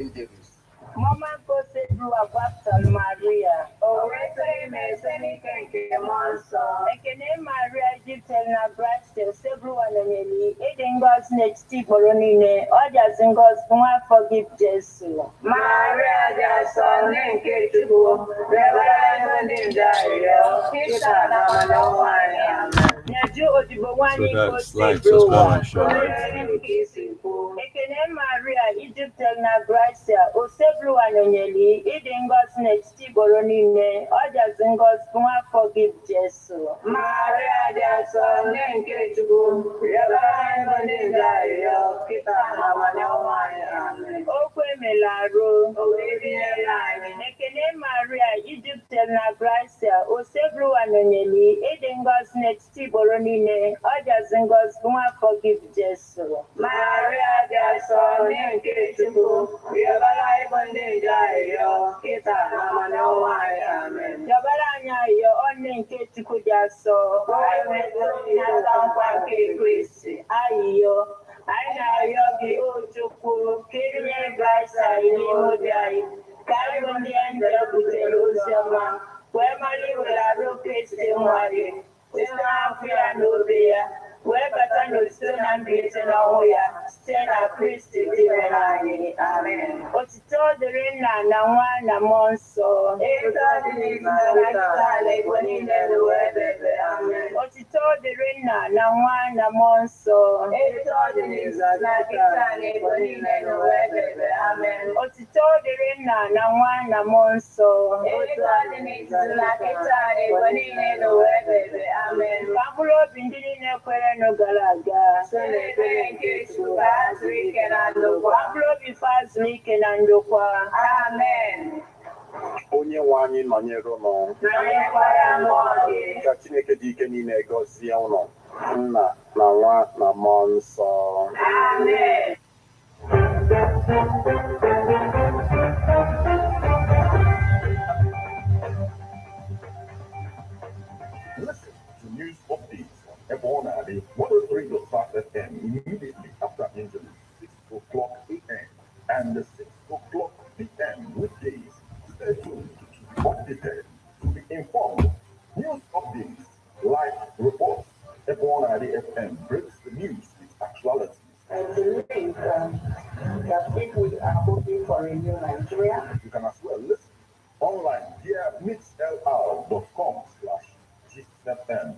Mama gosi Blue Pastor Maria. Owete meseni kenke monso. Ekene Maria jitel na Brazil sebru wananyeli. Eden God's next tiboro nine. Oja singos nwa forgive Jesu. Maria jaso nenke chubu. Rebala ndinda yo. Kita na manawanya. Nyaju odibo wani gosi Blue wa. Ekene Maria Egyptel na Gracia osebru anyonyeli ịdị ngọzi n'etiti igboro niile ọ jazi ngọzi nwa forgive Jesu. Maria dị asọ nne nke Chukwu rịọbara ndị ndị arịrịọ kịta na amanyanwụ anyị amen. Okwu emela arụ o wee binyere anyị. Ekene Maria Egyptel na Gracia osebru anyonyeli ịdị ngọzi n'etiti igboro niile ọ jazi ngọzi nwa forgive Jesu. Maria dị asọ nne nke Chukwu rịọbara ndị ndị arịrịọ kịta na amanyanwụ anyị amen. Rịọbara anyị arịrịọ ọnne nke Chukwu dị asọ ka anyị nweta onyinye nkwa nke Kristi. Arịrịọ anyị na-arịọ gị o Chukwu ka ịdịnye Kraịst anyị n'ime obi anyị ka anyị bụ ndị ndị butere ozi ọma wee mara iwere arụ Kristi nwa gị site n'afọ ya na obe ya wee bata n'osite na mbilite n'ọnwụ ya site na Kristi dị mere anyị amen. Otito dịrị Nna na Nwa na Mmụọ Nsọ etu ọ dị n'izu na kịta na igbo niile n'ụwa ebe ebe amen. Otito dịrị Nna na Nwa na Mmụọ Nsọ etu ọ dị n'izu na kịta na igbo niile n'ụwa ebe ebe amen. Otito dịrị Nna na Nwa na Mmụọ Nsọ etu ọ dị n'izu na kịta na igbo niile n'ụwa ebe ebe amen. Ka mkpụrụ obi ndị niile kwere gara aga so n'ekpere nke Chukwu ka ha zuru ike na ndokwa. Mkpụrụ obi fa zuru ike na ndokwa amen. Onye nwe anyị nọnyere ụnụ Nọnyekwara mmụọ gị. ka Chineke dị ike niile gọzie ụnụ Nna na Nwa na Mmụọ Nsọ Amen. Listen to news updates on Ebonade 103.5 FM immediately after interview, 6 o'clock a.m. and 6 o'clock p.m. weekdays. Stay tuned to be updated, to be informed. News updates, live reports. Ebonade FM breaks the news with actualities. I believe that people are hoping for a new Nigeria. You can as well listen online via mixlr.com/GFM.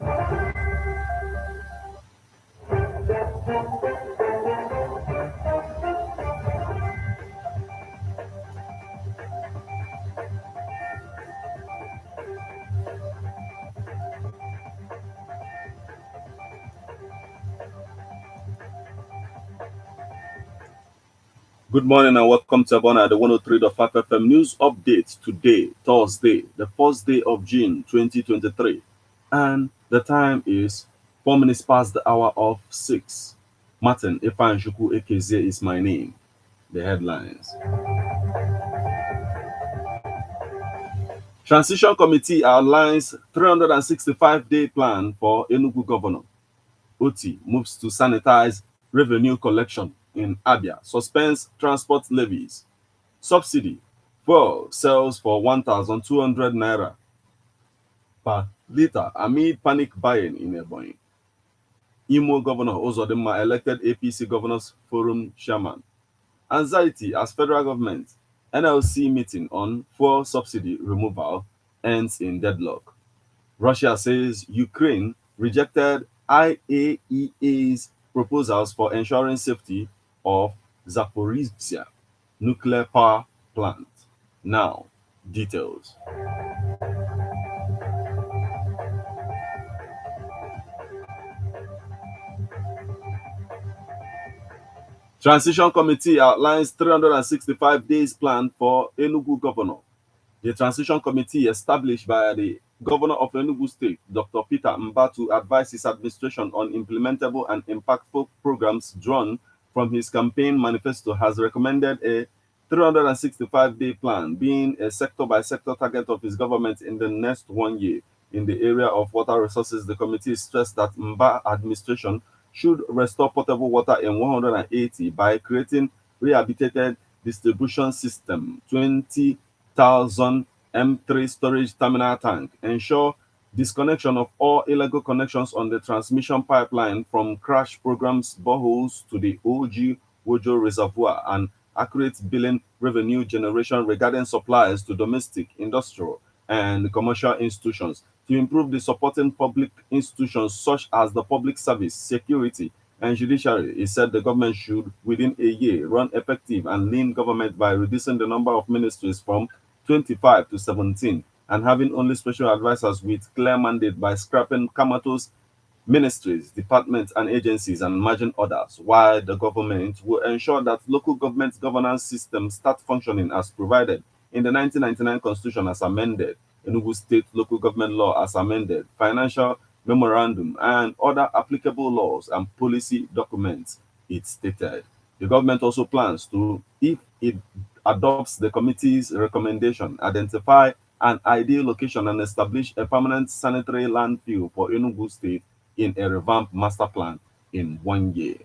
Good morning and welcome to Abona, the 103.5 FM news update today, Thursday, the first day of June 2023. And the time is 4 minutes past the hour of 6. Martin Ifanjuku Ekeze is my name. The headlines. Transition Committee outlines 365-day plan for Enugu Governor. Oti moves to sanitize revenue collection in Abia, suspends transport levies. Subsidy, fuel sells for 1,200 naira per litre amid panic buying in Ebonyi. Imo Governor Ozodinma elected APC Governors Forum chairman. Anxiety as federal government NLC meeting on fuel subsidy removal ends in deadlock. Russia says Ukraine rejected IAEA's proposals for ensuring safety of Zaporizhzhia nuclear power plant. Now, details. Transition Committee outlines 365 days plan for Enugu Governor. The Transition Committee established by the Governor of Enugu State, Dr. Peter Mba, to advise his administration on implementable and impactful programs drawn from his campaign manifesto has recommended a 365-day plan, being a sector-by-sector target of his government in the next 1 year. In the area of water resources, the committee stressed that Mba administration should restore potable water in 180 by creating rehabilitated distribution system, 20,000 M3 storage terminal tank, ensure disconnection of all illegal connections on the transmission pipeline from crash programs boreholes to the OG Wojo Reservoir, and accurate billing revenue generation regarding supplies to domestic, industrial, and commercial institutions to improve the supporting public institutions such as the public service, security, and judiciary. He said the government should, within a year, run effective and lean government by reducing the number of ministries from 25 to 17 and having only special advisors with clear mandate by scrapping Kamato's ministries, departments, and agencies and merging others, while the government will ensure that local government governance systems start functioning as provided in the 1999 Constitution as amended, Enugu State Local Government Law as amended, Financial Memorandum, and other applicable laws and policy documents, it stated. The government also plans to, if it adopts the committee's recommendation, identify an ideal location and establish a permanent sanitary landfill for Enugu State in a revamped master plan in 1 year.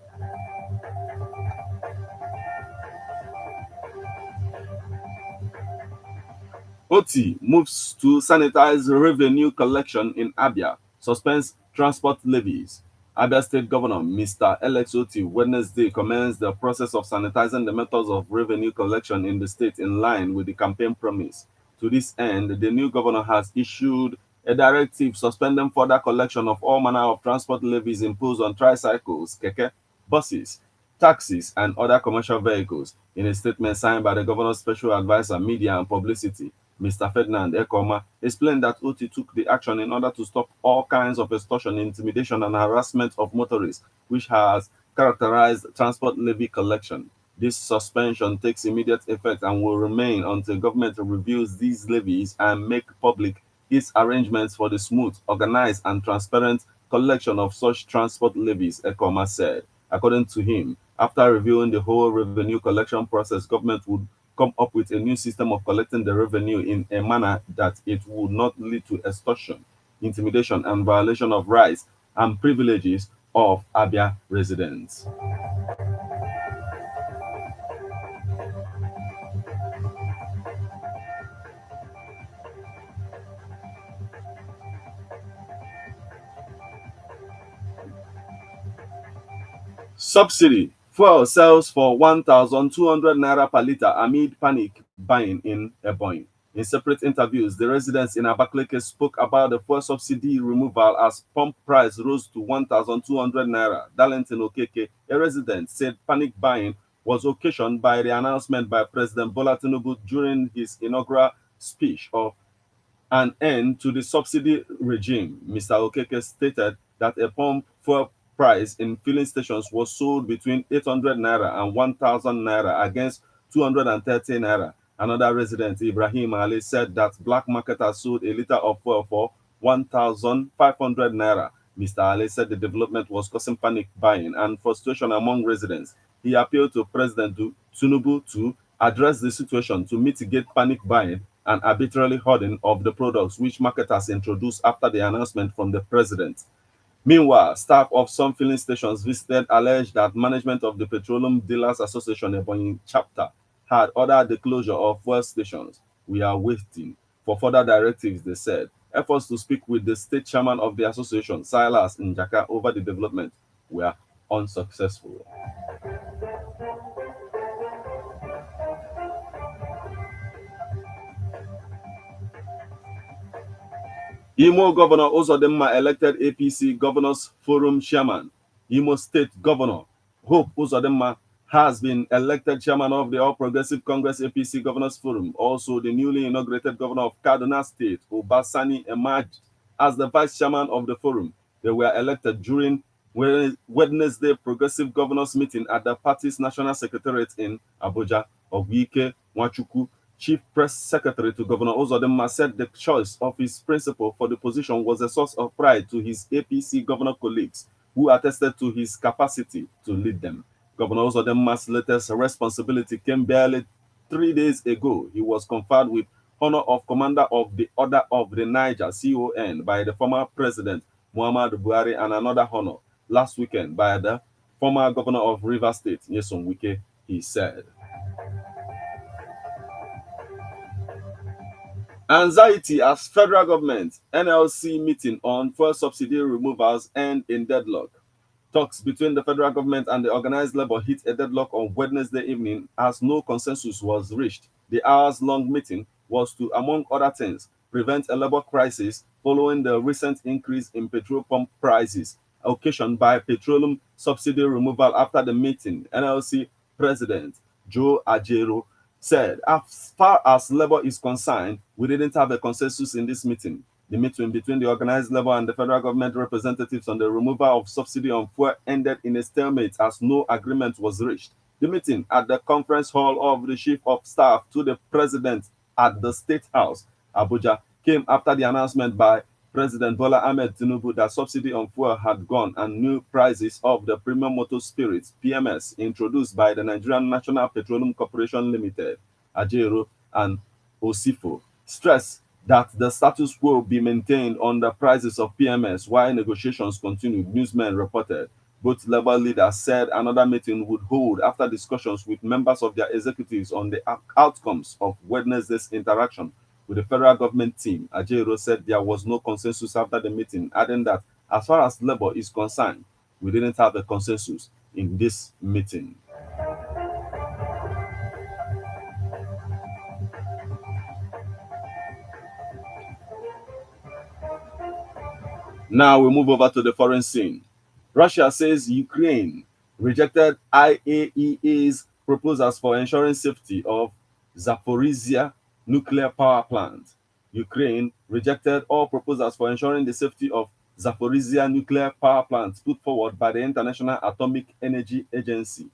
OT moves to sanitize revenue collection in Abia, suspends transport levies. Abia State Governor Mr. Alex Oti Wednesday commenced the process of sanitizing the methods of revenue collection in the state in line with the campaign promise. To this end, the new governor has issued a directive suspending further collection of all manner of transport levies imposed on tricycles, keke, buses, taxis, and other commercial vehicles. In a statement signed by the governor's special advisor, media and publicity, Mr. Ferdinand Ekoma explained that OT took the action in order to stop all kinds of extortion, intimidation, and harassment of motorists, which has characterized transport levy collection. This suspension takes immediate effect and will remain until government reviews these levies and make public its arrangements for the smooth, organized, and transparent collection of such transport levies, Ekoma said. According to him, after reviewing the whole revenue collection process, government would come up with a new system of collecting the revenue in a manner that it would not lead to extortion, intimidation, and violation of rights and privileges of Abia residents. Subsidy. Fuel sells for 1,200 naira per litre amid panic buying in Ebonyi. In separate interviews, the residents in Abakaliki spoke about the fuel subsidy removal as pump price rose to 1,200 naira. Darlington Okeke, a resident, said panic buying was occasioned by the announcement by President Bola Tinubu during his inaugural speech of an end to the subsidy regime. Mr. Okeke stated that a pump fuel price in filling stations was sold between 800 naira and 1,000 naira against 230 naira. Another resident, Ibrahim Ali, said that black marketers sold a liter of fuel for 1,500 naira. Mr. Ali said the development was causing panic buying and frustration among residents. He appealed to President Tinubu to address the situation to mitigate panic buying and arbitrarily hoarding of the products which marketers introduced after the announcement from the president. Meanwhile, staff of some filling stations visited alleged that management of the Petroleum Dealers Association Ebonyi chapter had ordered the closure of fuel stations. We are waiting for further directives, they said. Efforts to speak with the state chairman of the association, Silas Njaka, over the development were unsuccessful. Imo Governor Uzodimma elected APC Governors Forum Chairman. Imo State Governor Hope Uzodimma has been elected chairman of the All Progressive Congress APC Governors Forum. Also, the newly inaugurated governor of Kaduna State, Obasani, emerged as the vice chairman of the forum. They were elected during Wednesday Progressive Governors meeting at the party's national secretariat in Abuja. Ogwike Nwachukwu, Chief Press Secretary to Governor Uzodimma, said the choice of his principal for the position was a source of pride to his APC governor colleagues, who attested to his capacity to lead them. Governor Uzodimma's latest responsibility came barely 3 days ago. He was conferred with honor of Commander of the Order of the Niger, CON, by the former President Muhammadu Buhari, and another honor last weekend by the former Governor of Rivers State, Nyesom Wike, he said. Anxiety as federal government NLC meeting on fuel subsidy removals end in deadlock. Talks between the federal government and the organized labor hit a deadlock on Wednesday evening as no consensus was reached. The hours-long meeting was to, among other things, prevent a labor crisis following the recent increase in petrol pump prices occasioned by petroleum subsidy removal. After the meeting, NLC President Joe Ajero said, as far as labor is concerned, we didn't have a consensus in this meeting. The meeting between the organized labor and the federal government representatives on the removal of subsidy on fuel ended in a stalemate as no agreement was reached. The meeting at the conference hall of the chief of staff to the president at the State House, Abuja, came after the announcement by President Bola Ahmed Tinubu that subsidy on fuel had gone and new prices of the premium motor spirits (PMS) introduced by the Nigerian National Petroleum Corporation Limited, Ajero, and Osifo stressed that the status quo be maintained on the prices of PMS while negotiations continued, newsmen reported. Both labor leaders said another meeting would hold after discussions with members of their executives on the outcomes of Wednesday's interaction with the federal government team. Ajero said there was no consensus after the meeting, adding that as far as labor is concerned, we didn't have a consensus in this meeting. Now we move over to the foreign scene. Russia says Ukraine rejected IAEA's proposals for ensuring safety of Zaporizhia nuclear power plant. Ukraine rejected all proposals for ensuring the safety of Zaporizhia nuclear power plant put forward by the International Atomic Energy Agency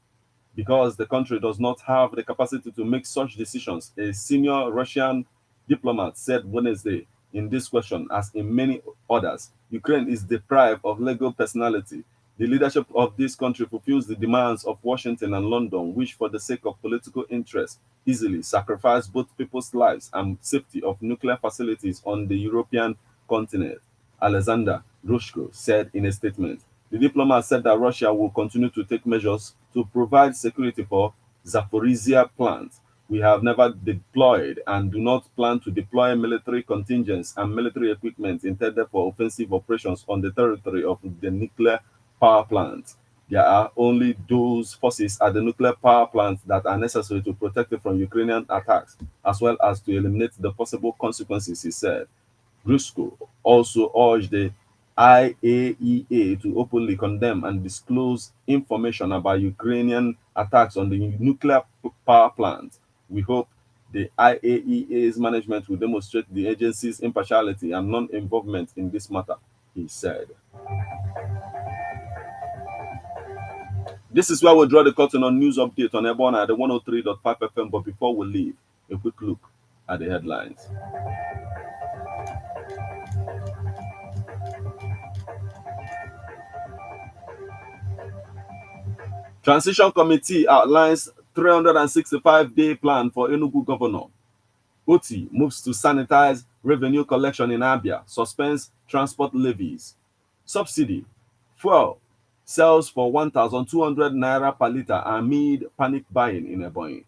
because the country does not have the capacity to make such decisions, a senior Russian diplomat said Wednesday. In this question, as in many others, Ukraine is deprived of legal personality. The leadership of this country fulfills the demands of Washington and London, which, for the sake of political interest, easily sacrifice both people's lives and safety of nuclear facilities on the European continent, Alexander Grushko said in a statement. The diplomat said that Russia will continue to take measures to provide security for Zaporizhia plant. We have never deployed and do not plan to deploy military contingents and military equipment intended for offensive operations on the territory of the nuclear power plant. There are only those forces at the nuclear power plant that are necessary to protect it from Ukrainian attacks, as well as to eliminate the possible consequences, he said. Grushko also urged the IAEA to openly condemn and disclose information about Ukrainian attacks on the nuclear power plant. We hope the IAEA's management will demonstrate the agency's impartiality and non-involvement in this matter, he said. This is where we draw the curtain on news update on Ebona at the 103.5 FM. But before we leave, a quick look at the headlines. Transition Committee outlines 365-day plan for Enugu governor. Oti moves to sanitize revenue collection in Abia, suspends transport levies. Subsidy. Fuel sells for 1,200 naira per litre amid panic buying in Ebonyi.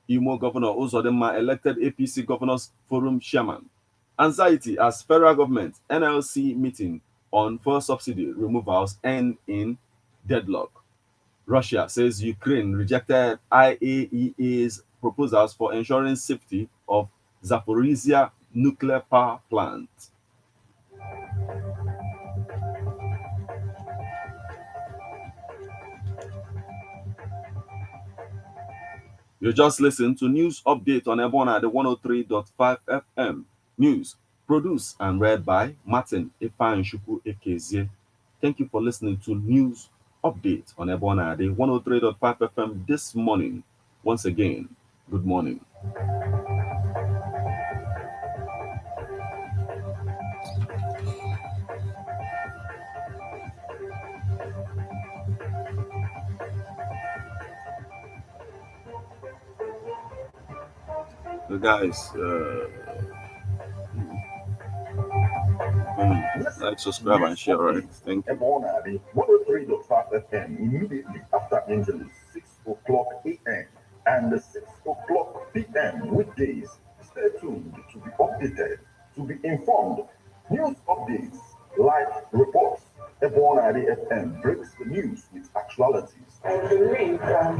Imo Governor Uzodinma elected APC Governors Forum chairman. Anxiety as federal government NLC meeting on fuel subsidy removals end in deadlock. Russia says Ukraine rejected IAEA's proposals for ensuring safety of Zaporizhia nuclear power plant. You just listened to news update on Ebona at the 103.5 FM. News produced and read by Martin Ifanshuku Ekezie. Thank you for listening to news update on Ebona at the 103.5 FM this morning. Once again, good morning. So guys, like, subscribe, and share, right? Thank you. Ebona, the 103.5 FM immediately after Angeles, 6 o'clock a.m. and 6 o'clock p.m. weekdays. Stay tuned to be updated, to be informed. News updates, live reports. Ebonadi FM breaks the news with actualities. I believe that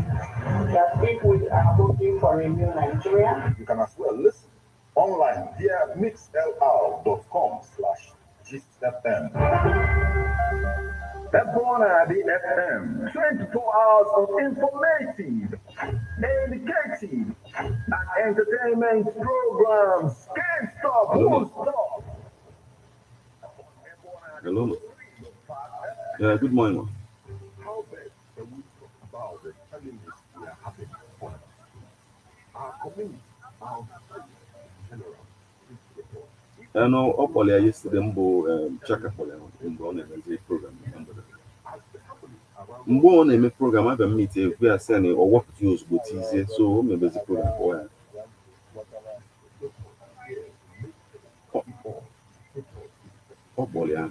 if we are hoping for a new Nigeria, You can as well listen online via mixlr.com/gistfm. Ebonadi FM, 24 hours of informative, educative, and entertainment programs. Can't stop, won't stop. Hello. Yeah, good morning. How best can we talk about the challenges we are having on our community, our society in general? And ọ kpọrọ ya yesterday mbụ Chaka kpọrọ ya mgbe ọ na-emezi program na mgbede. Mgbe ọ na-eme program abịa m meet ekwu ya sị na ọ wepụta ya ozugbo tizie so o mebezi program kpọọ ya. Ọ kpọrọ ya.